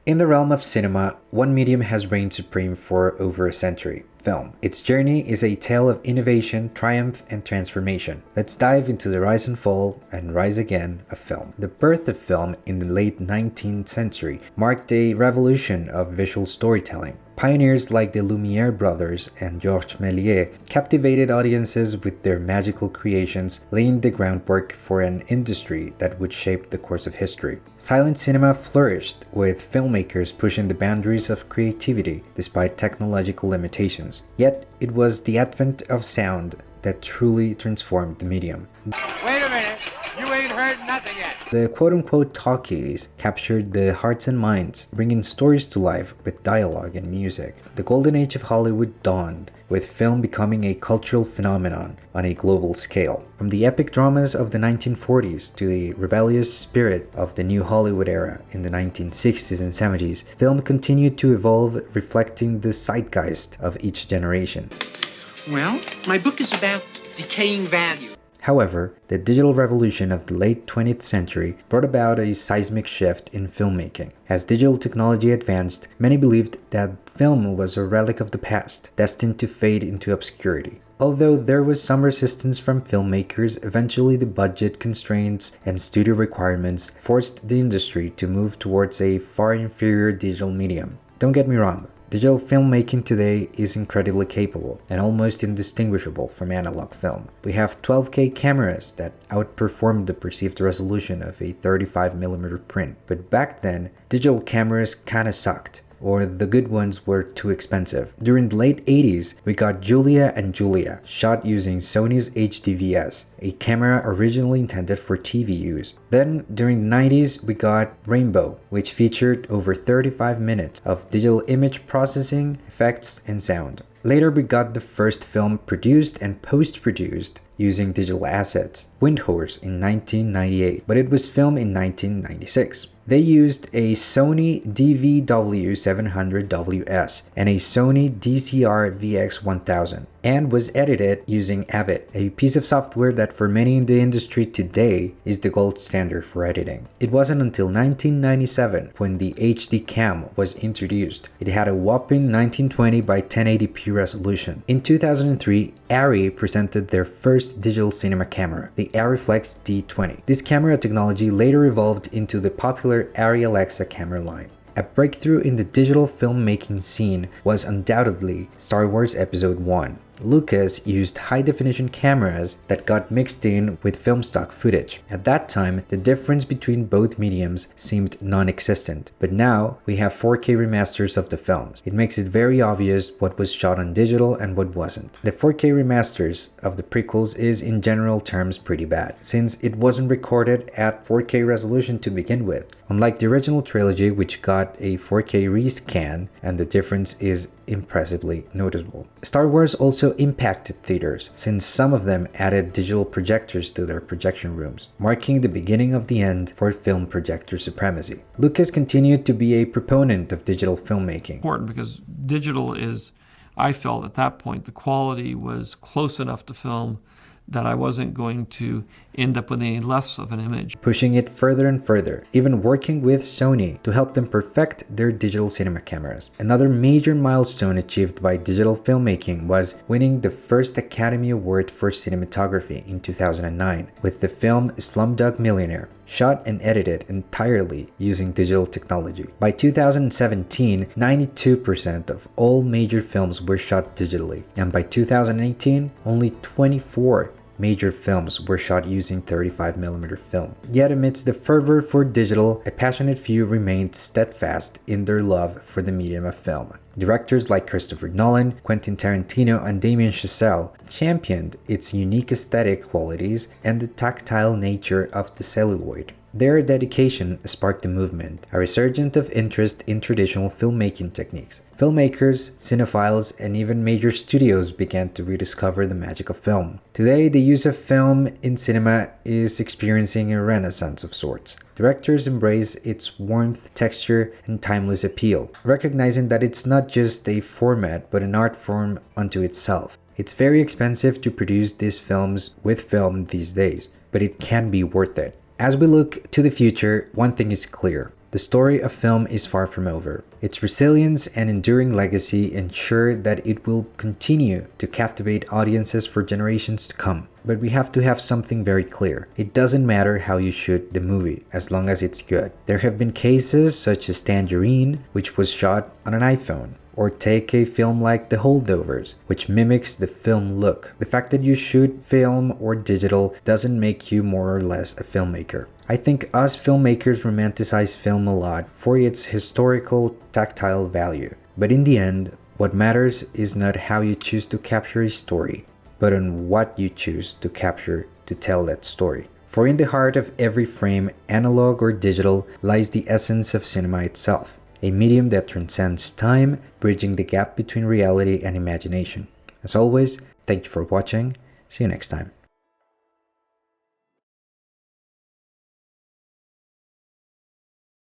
In the realm of cinema, one medium has reigned supreme for over a century: film. Its journey is a tale of innovation, triumph, and transformation. Let's dive into the rise and fall and rise again of film. The birth of film in the late 19th century marked a revolution of visual storytelling. Pioneers like the Lumiere brothers and Georges Méliès captivated audiences with their magical creations, laying the groundwork for an industry that would shape the course of history. Silent cinema flourished, with filmmakers pushing the boundaries of creativity despite technological limitations. Yet, it was the advent of sound that truly transformed the medium. Wait a minute, you ain't heard nothing yet. The quote-unquote talkies captured the hearts and minds, bringing stories to life with dialogue and music. The golden age of Hollywood dawned, with film becoming a cultural phenomenon on a global scale. From the epic dramas of the 1940s to the rebellious spirit of the new Hollywood era in the 1960s and 70s, film continued to evolve, reflecting the zeitgeist of each generation. Well, my book is about decaying value. However, the digital revolution of the late 20th century brought about a seismic shift in filmmaking. As digital technology advanced, many believed that film was a relic of the past, destined to fade into obscurity. Although there was some resistance from filmmakers, eventually the budget constraints and studio requirements forced the industry to move towards a far inferior digital medium. Don't get me wrong. Digital filmmaking today is incredibly capable and almost indistinguishable from analog film. We have 12K cameras that outperform the perceived resolution of a 35mm print. But back then, digital cameras kinda sucked, or the good ones were too expensive. During the late 80s, we got Julia and Julia, shot using Sony's HDVS, a camera originally intended for TV use. Then, during the 90s, we got Rainbow, which featured over 35 minutes of digital image processing, effects, and sound. Later, we got the first film produced and post-produced using digital assets, Windhorse in 1998, but it was filmed in 1996. They used a Sony DVW700WS and a Sony DCR VX1000 and was edited using Avid, a piece of software that for many in the industry today is the gold standard for editing. It wasn't until 1997 when the HD cam was introduced. It had a whopping 1920 by 1080p resolution. In 2003, Arri presented their first digital cinema camera, the Arriflex D20. This camera technology later evolved into the popular Arri Alexa camera line. A breakthrough in the digital filmmaking scene was undoubtedly Star Wars Episode 1. Lucas used high-definition cameras that got mixed in with film stock footage. At that time, the difference between both mediums seemed non-existent, but now we have 4K remasters of the films. It makes it very obvious what was shot on digital and what wasn't. The 4K remasters of the prequels is in general terms pretty bad, since it wasn't recorded at 4K resolution to begin with, unlike the original trilogy which got a 4K rescan, and the difference is impressively noticeable. Star Wars also impacted theaters, since some of them added digital projectors to their projection rooms, marking the beginning of the end for film projector supremacy. Lucas continued to be a proponent of digital filmmaking. Important because digital is, I felt at that point, the quality was close enough to film that I wasn't going to end up with any less of an image. Pushing it further and further, even working with Sony to help them perfect their digital cinema cameras. Another major milestone achieved by digital filmmaking was winning the first Academy Award for cinematography in 2009 with the film Slumdog Millionaire, shot and edited entirely using digital technology. By 2017, 92% of all major films were shot digitally, and by 2018, only 24 major films were shot using 35mm film. Yet amidst the fervor for digital, a passionate few remained steadfast in their love for the medium of film. Directors like Christopher Nolan, Quentin Tarantino, and Damien Chazelle championed its unique aesthetic qualities and the tactile nature of the celluloid. Their dedication sparked a movement, a resurgence of interest in traditional filmmaking techniques. Filmmakers, cinephiles, and even major studios began to rediscover the magic of film. Today, the use of film in cinema is experiencing a renaissance of sorts. Directors embrace its warmth, texture, and timeless appeal, recognizing that it's not just a format but an art form unto itself. It's very expensive to produce these films with film these days, but it can be worth it. As we look to the future, one thing is clear. The story of film is far from over. Its resilience and enduring legacy ensure that it will continue to captivate audiences for generations to come. But we have to have something very clear. It doesn't matter how you shoot the movie, as long as it's good. There have been cases such as Tangerine, which was shot on an iPhone. Or take a film like The Holdovers, which mimics the film look. The fact that you shoot film or digital doesn't make you more or less a filmmaker. I think us filmmakers romanticize film a lot for its historical, tactile value. But in the end, what matters is not how you choose to capture a story, but on what you choose to capture to tell that story. For in the heart of every frame, analog or digital, lies the essence of cinema itself. A medium that transcends time, bridging the gap between reality and imagination. As always, thank you for watching. See you next time.